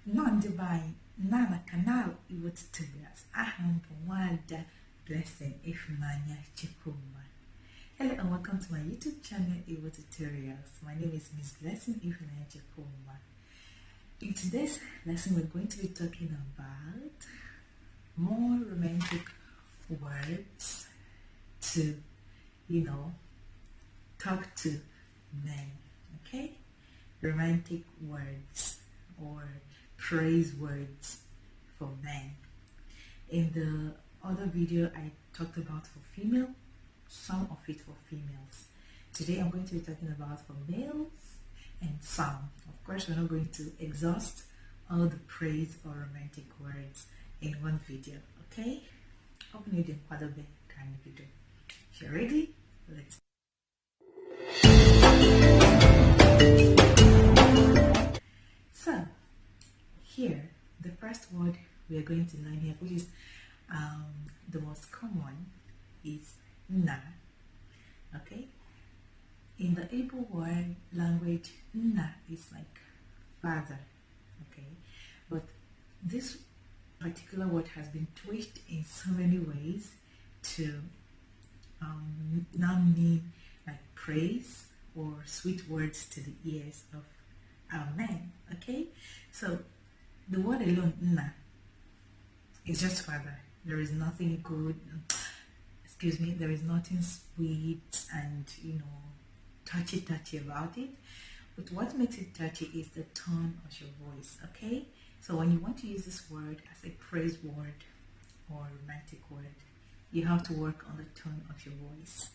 Non-divine, Nana Canal, Igbo tutorials. Aham Wada Blessing Ifmanya Chikuma. Hello and welcome to my YouTube channel, Igbo tutorials. My name is Miss Blessing Ifmanya Chikuma. In today's lesson, we're going to be talking about more romantic words to, talk to men. Okay, romantic words or praise words for men. In the other video I talked about for female, some of it for females. Today I'm going to be talking about for males and some. Of course, we're not going to exhaust all the praise or romantic words in one video. Okay, open it in Kwadobe kind of video. If you're ready, let's. So here, the first word we are going to learn here, which is the most common, is na. Okay, in the Igbo word language, na is like father. Okay, but this particular word has been twitched in so many ways to now mean like praise or sweet words to the ears of our men. Okay, so the word alone, na, is just father. There is nothing good, there is nothing sweet and touchy about it. But what makes it touchy is the tone of your voice. Okay, so when you want to use this word as a praise word or romantic word, you have to work on the tone of your voice.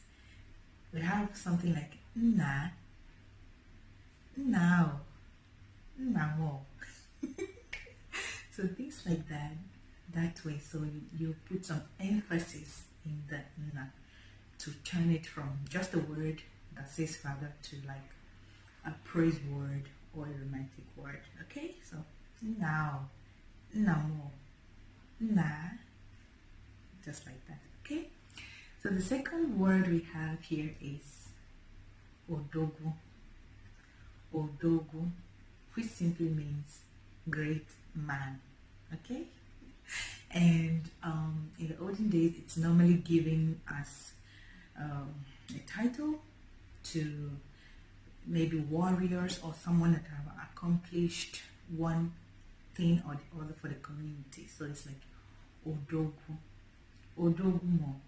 We have something like na, now, now. So things like that way. So you put some emphasis in the na to turn it from just a word that says father to like a praise word or a romantic word. Okay, so now, namo, na, just like that. Okay, so the second word we have here is odogu. Odogu, which simply means great man. Okay, and in the olden days, it's normally given as a title to maybe warriors or someone that have accomplished one thing or the other for the community. So it's like odogu, odogu mo,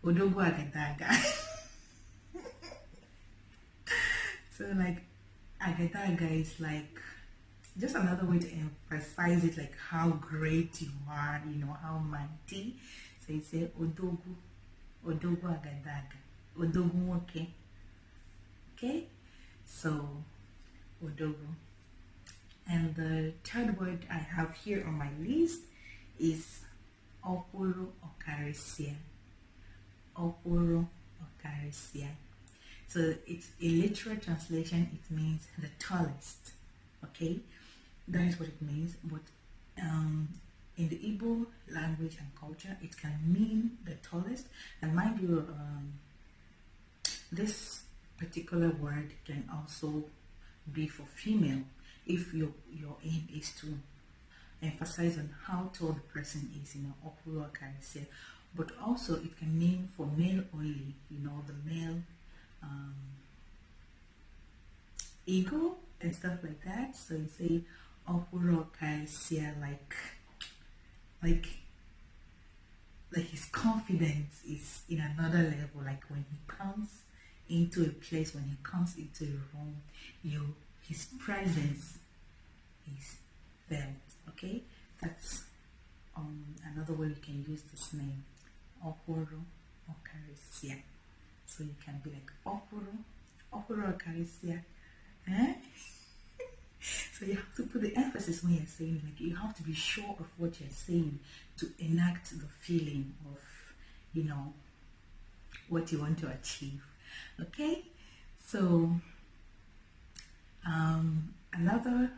odogu agadaga. So like agadaga is like just another way to emphasize it, like how great you are, how mighty. So you say odogu, odogu agadaga, odogu okay. Okay, so odogu. And the third word I have here on my list is okoro okaresia. Okoro okaresia. So it's a literal translation. It means the tallest. Okay, that is what it means. But in the Igbo language and culture, it can mean the tallest. And mind you, this particular word can also be for female if your aim is to emphasize on how tall the person is, okuro akaresia. But also it can mean for male only, the male ego and stuff like that. So you say okuro akaresia, like his confidence is in another level. Like when he comes into a place, when he comes into a room, his presence is felt. Okay, that's another way you can use this name, okoro okaresia. So you can be like okoro okaresia. Eh? So you have to put the emphasis when you're saying, like you have to be sure of what you're saying to enact the feeling of what you want to achieve. Okay, so another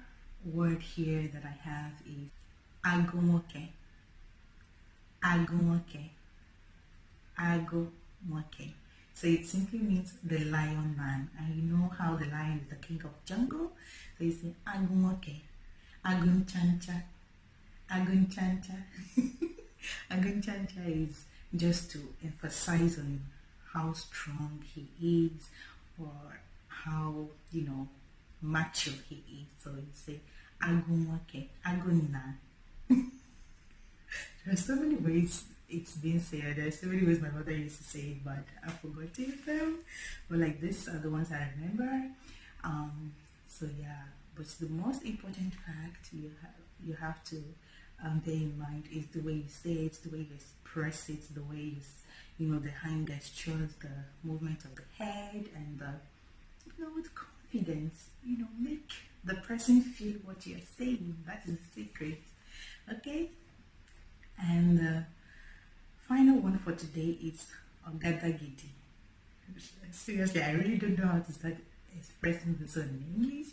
word here that I have is agomoke. Agomoke. Agomoke. So it simply means the lion man, and you know how the lion is the king of jungle. So you say agomoke. Agunchancha. Agunchancha. Agunchancha is just to emphasize on how strong he is, or how, macho he is. So you say agunwake, agunna. There's so many ways it's been said. There's so many ways my mother used to say it, but I've forgotten them. But like these are the ones I remember. So yeah, but the most important fact you have to bear in mind is the way you say it, the way you express it, the way the hand gestures, the movement of the head, and with confidence, make the person feel what you're saying. That is the secret. Okay. And the final one for today is Ogadagidi. Seriously, I really don't know how to start expressing this in English,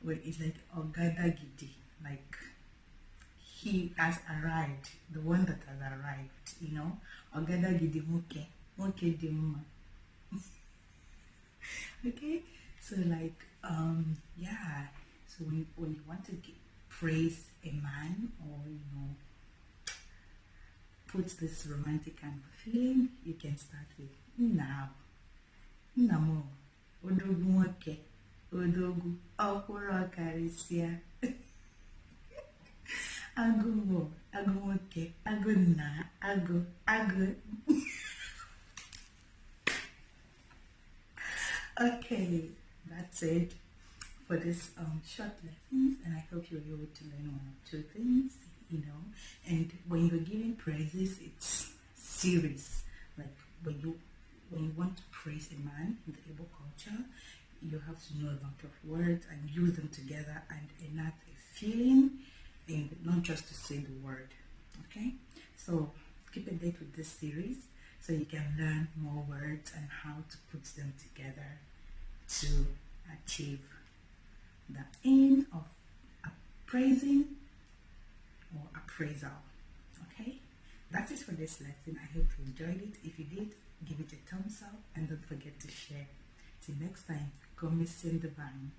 but it's like Ogadagidi, like he has arrived, the one that has arrived, Ogadagidi muke, muke dimma. Okay, so like, yeah, so when you want to praise a man, or put this romantic kind of feeling, you can start with now. Namo. Odogu nwoke. Odogu. Ọkwụrụ ọkarịsịa. Agụ mo. Agụ nwoke. Agụ nna. Agụ. Okay, that's it for this short lessons, and I hope you were able to learn one or two things. And when you're giving praises, it's serious. Like when you want to praise a man in the Igbo culture, you have to know a lot of words and use them together and enact a feeling, and not just to say the word. Okay, so keep a date with this series so you can learn more words and how to put them together to achieve the aim of praising or appraisal. Okay, that is for this lesson. I hope you enjoyed it. If you did, give it a thumbs up and don't forget to share. Till next time, come send the bang.